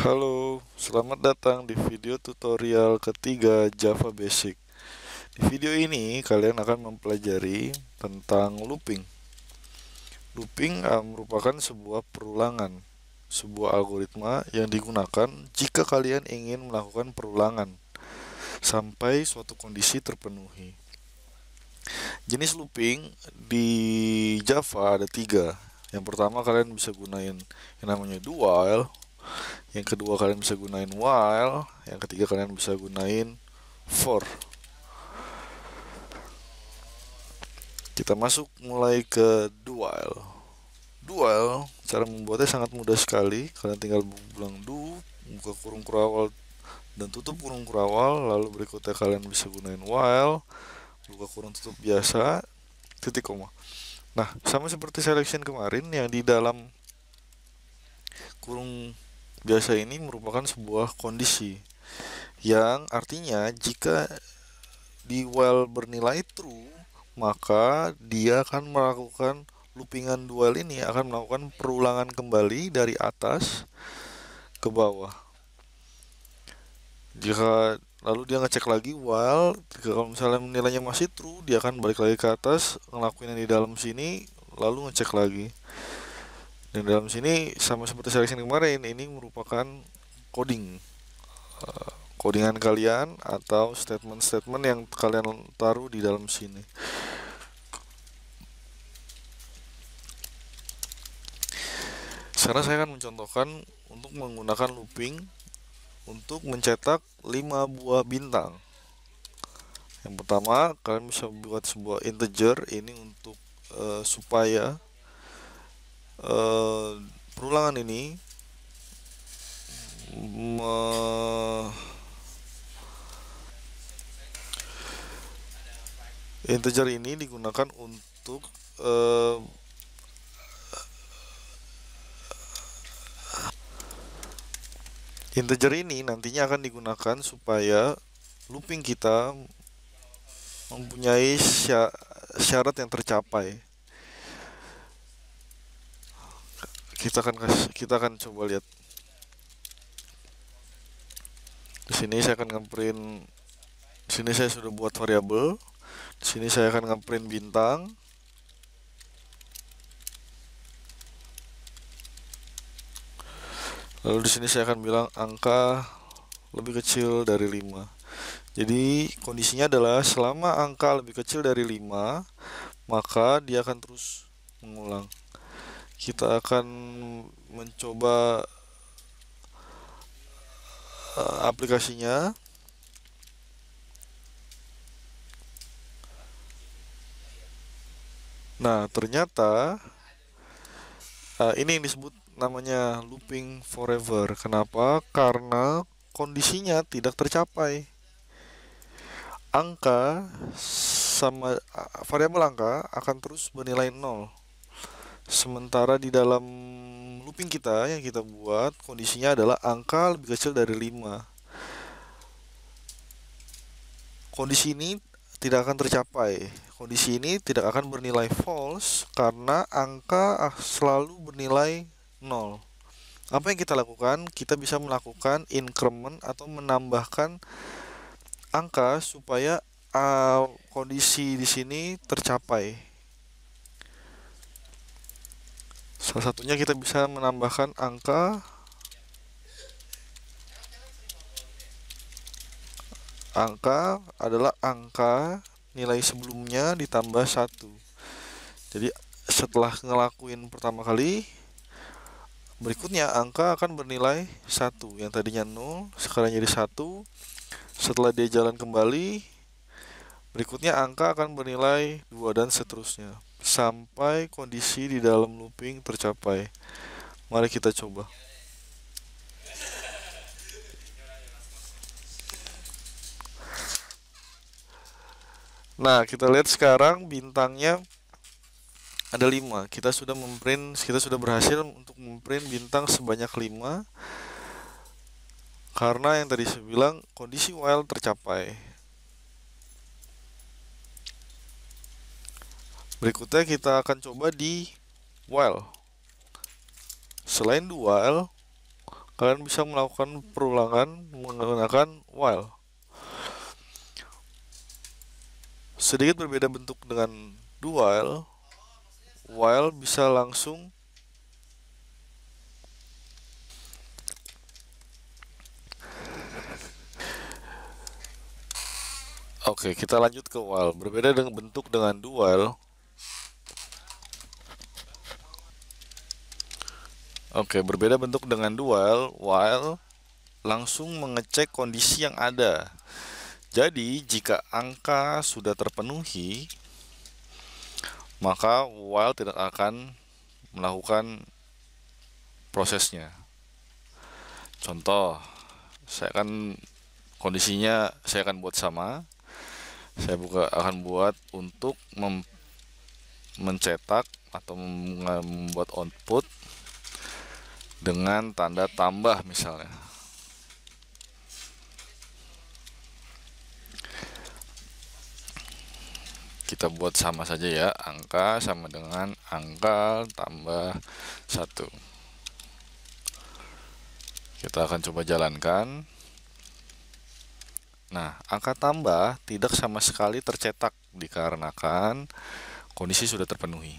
Halo, selamat datang di video tutorial ketiga Java Basic. Di video ini kalian akan mempelajari tentang looping. Looping merupakan sebuah perulangan, sebuah algoritma yang digunakan jika kalian ingin melakukan perulangan sampai suatu kondisi terpenuhi. Jenis looping di Java ada tiga. Yang pertama kalian bisa gunain yang namanya do while. Yang kedua kalian bisa gunain while, yang ketiga kalian bisa gunain for. Kita masuk mulai ke do while. Do while, cara membuatnya sangat mudah sekali. Kalian tinggal bilang do, buka kurung kurawal dan tutup kurung kurawal, lalu berikutnya kalian bisa gunain while, buka kurung tutup biasa, titik koma. Nah, sama seperti selection kemarin yang di dalam kurung biasa ini merupakan sebuah kondisi yang artinya jika di while bernilai true, maka dia akan melakukan loopingan dual ini akan melakukan perulangan kembali dari atas ke bawah. Jika lalu dia ngecek lagi while, kalau misalnya nilainya masih true, dia akan balik lagi ke atas, ngelakuin yang di dalam sini, lalu ngecek lagi. Dan dalam sini sama seperti selection kemarin, ini merupakan coding, codingan kalian atau statement-statement yang kalian taruh di dalam sini. Sekarang saya akan mencontohkan untuk menggunakan looping untuk mencetak 5 buah bintang. Yang pertama, kalian bisa buat sebuah integer ini untuk supaya perulangan ini integer ini digunakan untuk integer ini nantinya akan digunakan supaya looping kita mempunyai syarat yang tercapai. Kita akan coba lihat. Di sini saya akan ngeprint. Di sini saya sudah buat variabel. Di sini saya akan ngeprint bintang. Lalu di sini saya akan bilang angka lebih kecil dari 5. Jadi kondisinya adalah selama angka lebih kecil dari 5, maka dia akan terus mengulang. Kita akan mencoba aplikasinya. Nah, ternyata ini yang disebut namanya looping forever. Kenapa? Karena kondisinya tidak tercapai. Angka sama variabel angka akan terus bernilai 0. Sementara di dalam looping kita yang kita buat kondisinya adalah angka lebih kecil dari 5. Kondisi ini tidak akan tercapai. Kondisi ini tidak akan bernilai false karena angka selalu bernilai 0. Apa yang kita lakukan? Kita bisa melakukan increment atau menambahkan angka supaya kondisi di sini tercapai. Salah satunya kita bisa menambahkan angka adalah angka nilai sebelumnya ditambah 1. Jadi setelah ngelakuin pertama kali, berikutnya angka akan bernilai 1. Yang tadinya 0 sekarang jadi 1. Setelah dia jalan kembali, berikutnya angka akan bernilai 2 dan seterusnya sampai kondisi di dalam looping tercapai. Mari kita coba. Nah, kita lihat sekarang bintangnya ada 5. Kita sudah berhasil untuk memprint bintang sebanyak 5 karena yang tadi saya bilang kondisi while tercapai. Berikutnya kita akan coba di while. Selain do while, kalian bisa melakukan perulangan menggunakan while. Sedikit berbeda bentuk dengan do while bisa langsung. Oke, kita lanjut ke while. Berbeda dengan bentuk dengan do while. Oke, berbeda bentuk dengan do while langsung mengecek kondisi yang ada. Jadi, jika angka sudah terpenuhi, maka while tidak akan melakukan prosesnya. Contoh, kondisinya saya akan buat sama. Saya akan buat untuk mencetak atau membuat output dengan tanda tambah misalnya. Kita buat sama saja ya, angka sama dengan angka tambah 1. Kita akan coba jalankan. Nah, angka tambah tidak sama sekali tercetak dikarenakan kondisi sudah terpenuhi.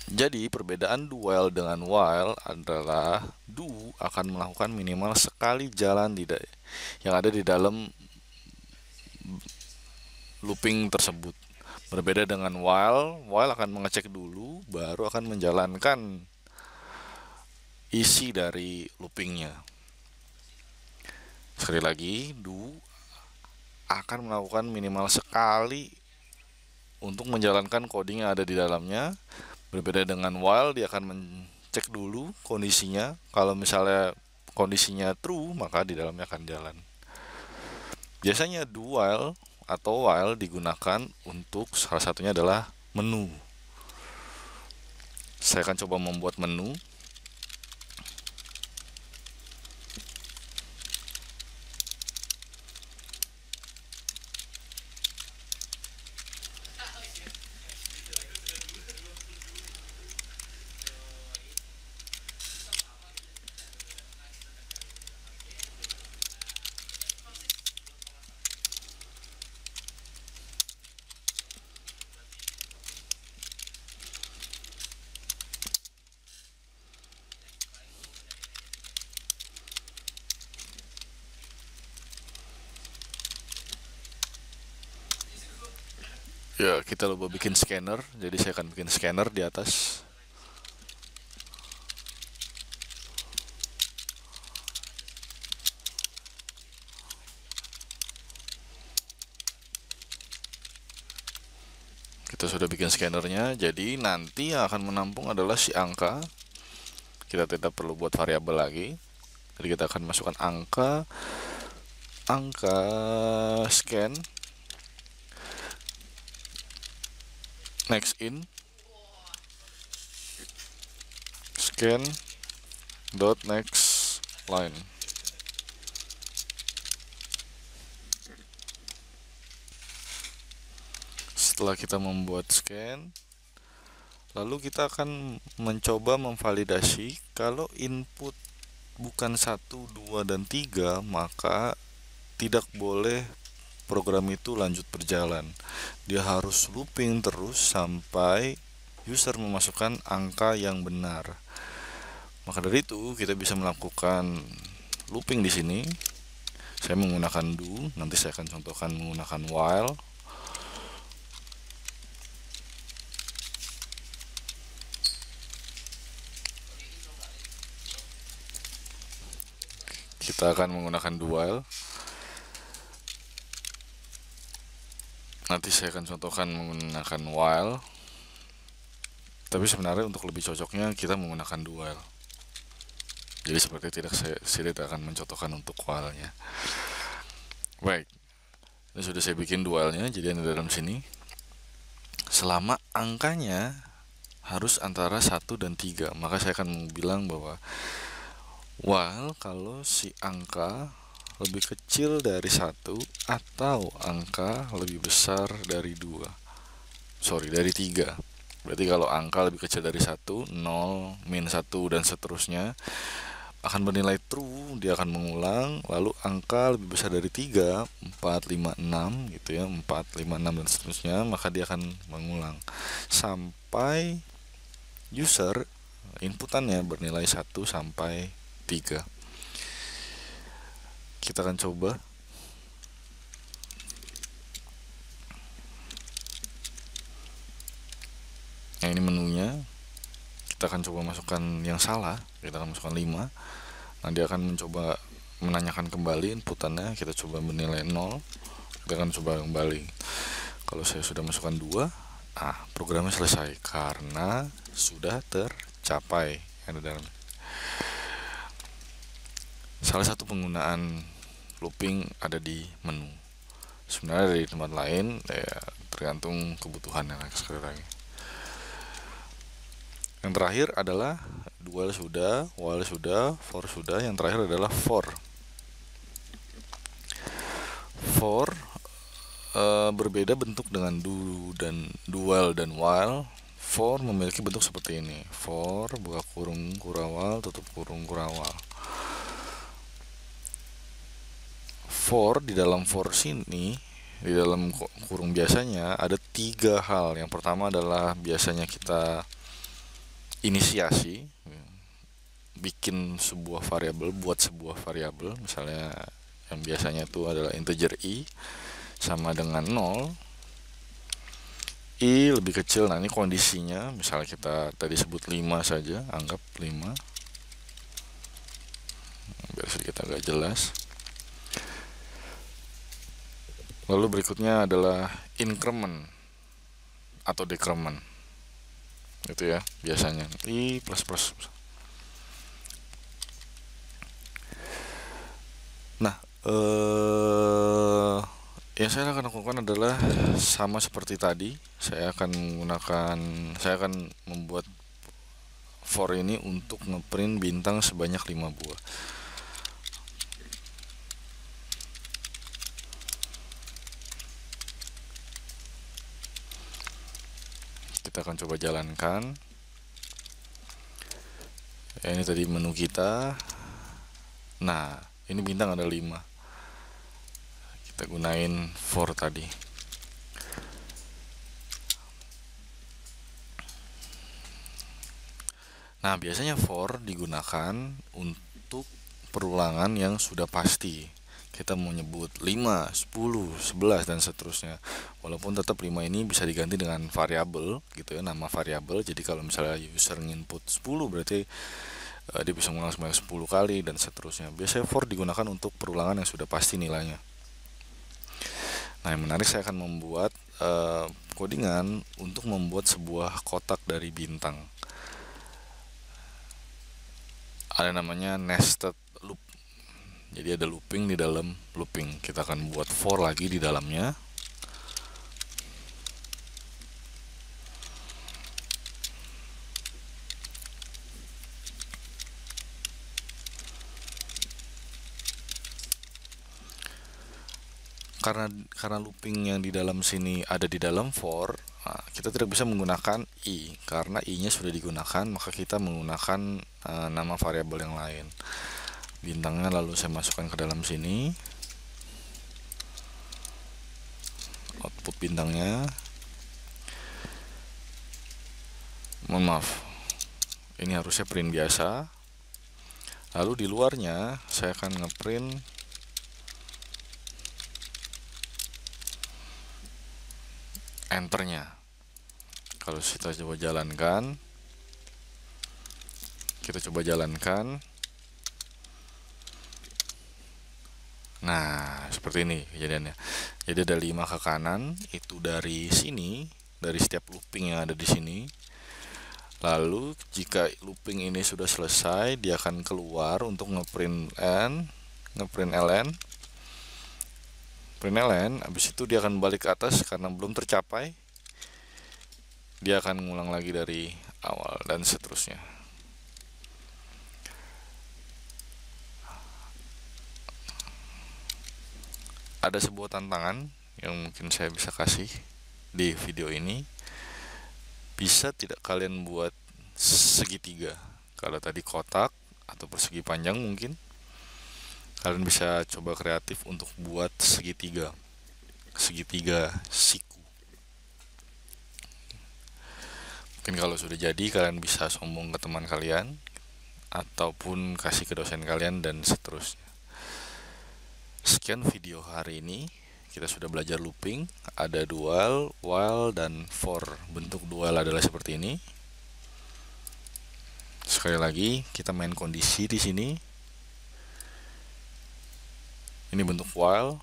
Jadi, perbedaan do while dengan while adalah do akan melakukan minimal sekali jalan yang ada di dalam looping tersebut. Berbeda dengan while akan mengecek dulu baru akan menjalankan isi dari loopingnya. Sekali lagi, do akan melakukan minimal sekali untuk menjalankan coding yang ada di dalamnya. Berbeda dengan while, dia akan mencek dulu kondisinya. Kalau misalnya kondisinya true, maka di dalamnya akan jalan. Biasanya do while atau while digunakan untuk salah satunya adalah menu. Saya akan coba membuat menu. Ya, kita coba bikin scanner. Jadi saya akan bikin scanner di atas. Kita sudah bikin scannernya. Jadi nanti yang akan menampung adalah si angka. Kita tidak perlu buat variabel lagi. Jadi kita akan masukkan angka scan next in scan dot next line. Setelah kita membuat scan, lalu kita akan mencoba memvalidasi kalau input bukan 1, 2, dan 3, maka tidak boleh program itu lanjut berjalan. Dia harus looping terus sampai user memasukkan angka yang benar. Maka dari itu kita bisa melakukan looping di sini. Saya menggunakan do, nanti saya akan contohkan menggunakan while. Kita akan menggunakan do while. Nanti saya akan contohkan menggunakan while. Tapi sebenarnya untuk lebih cocoknya kita menggunakan do while. Jadi seperti saya tidak akan mencontohkan untuk while-nya. Baik, ini sudah saya bikin do while-nya. Jadi di dalam sini, selama angkanya harus antara 1 dan 3, maka saya akan bilang bahwa while kalau si angka lebih kecil dari 1 atau angka lebih besar dari 3. Berarti kalau angka lebih kecil dari 1, 0, min 1 dan seterusnya akan bernilai true, dia akan mengulang. Lalu angka lebih besar dari 3, 4, 5, 6 gitu ya, 4, 5, 6 dan seterusnya, maka dia akan mengulang sampai user inputannya bernilai 1 sampai 3. Kita akan coba. Nah, ini menunya. Kita akan coba masukkan yang salah. Kita akan masukkan 5. Nah, dia akan mencoba menanyakan kembali inputannya. Kita coba bernilai 0. Kita akan coba kembali. Kalau saya sudah masukkan 2, programnya selesai karena sudah tercapai. Ada dalam salah satu penggunaan looping ada di menu. Sebenarnya dari tempat lain ya, tergantung kebutuhan yang sekali lagi. Yang terakhir adalah while sudah, while sudah, for sudah. Yang terakhir adalah for. For berbeda bentuk dengan do dan while dan while. For memiliki bentuk seperti ini. For buka kurung kurawal, tutup kurung kurawal. For di dalam for sini, di dalam kurung biasanya ada 3 hal. Yang pertama adalah biasanya kita inisiasi, bikin sebuah variabel, buat sebuah variabel. Misalnya yang biasanya itu adalah integer i sama dengan 0. I lebih kecil. Nah, ini kondisinya. Misalnya kita tadi sebut 5 saja, anggap 5 biar sedikit agak jelas. Lalu berikutnya adalah increment atau decrement, itu ya biasanya i plus plus. Nah, yang saya akan lakukan adalah sama seperti tadi. Saya akan membuat for ini untuk ngeprint bintang sebanyak 5 buah. Kita akan coba jalankan. Ya, ini tadi menu kita. Nah, ini bintang ada 5. Kita gunain for tadi. Nah, biasanya for digunakan untuk perulangan yang sudah pasti. Kita mau nyebut 5, 10, 11 dan seterusnya. Walaupun tetap 5 ini bisa diganti dengan variabel gitu ya, nama variabel. Jadi kalau misalnya user input 10 berarti dia bisa mengulang sebanyak 10 kali dan seterusnya. Biasanya for digunakan untuk perulangan yang sudah pasti nilainya. Nah, yang menarik, saya akan membuat codingan untuk membuat sebuah kotak dari bintang. Ada namanya nested loop. Jadi ada looping di dalam looping. Kita akan buat for lagi di dalamnya. Karena looping yang di dalam sini ada di dalam for, kita tidak bisa menggunakan i. Karena i-nya sudah digunakan, maka kita menggunakan nama variabel yang lain. Bintangnya lalu saya masukkan ke dalam sini. Output bintangnya. Mohon maaf. Ini harusnya print biasa. Lalu di luarnya saya akan ngeprint enternya. Kalau kita coba jalankan, nah seperti ini kejadiannya. Jadi ada 5 ke kanan, itu dari sini, dari setiap looping yang ada di sini. Lalu jika looping ini sudah selesai, dia akan keluar untuk ngeprint ln. Print ln, habis itu dia akan balik ke atas karena belum tercapai. Dia akan mengulang lagi dari awal dan seterusnya. Ada sebuah tantangan yang mungkin saya bisa kasih di video ini. Bisa tidak kalian buat segitiga? Kalau tadi kotak atau persegi panjang, mungkin kalian bisa coba kreatif untuk buat segitiga, segitiga siku. Mungkin kalau sudah jadi, kalian bisa sombong ke teman kalian ataupun kasih ke dosen kalian dan seterusnya. Sekian video hari ini. Kita sudah belajar looping, ada dual, while, dan for. Bentuk dual adalah seperti ini. Sekali lagi, kita main kondisi di sini. Ini bentuk while,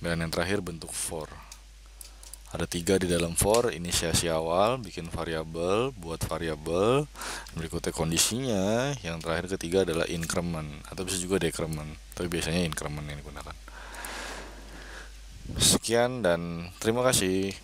dan yang terakhir bentuk for. Ada 3 di dalam for, inisiasi awal, bikin variabel, buat variabel, berikutnya kondisinya, yang terakhir ketiga adalah increment, atau bisa juga decrement, tapi biasanya increment yang digunakan. Sekian dan terima kasih.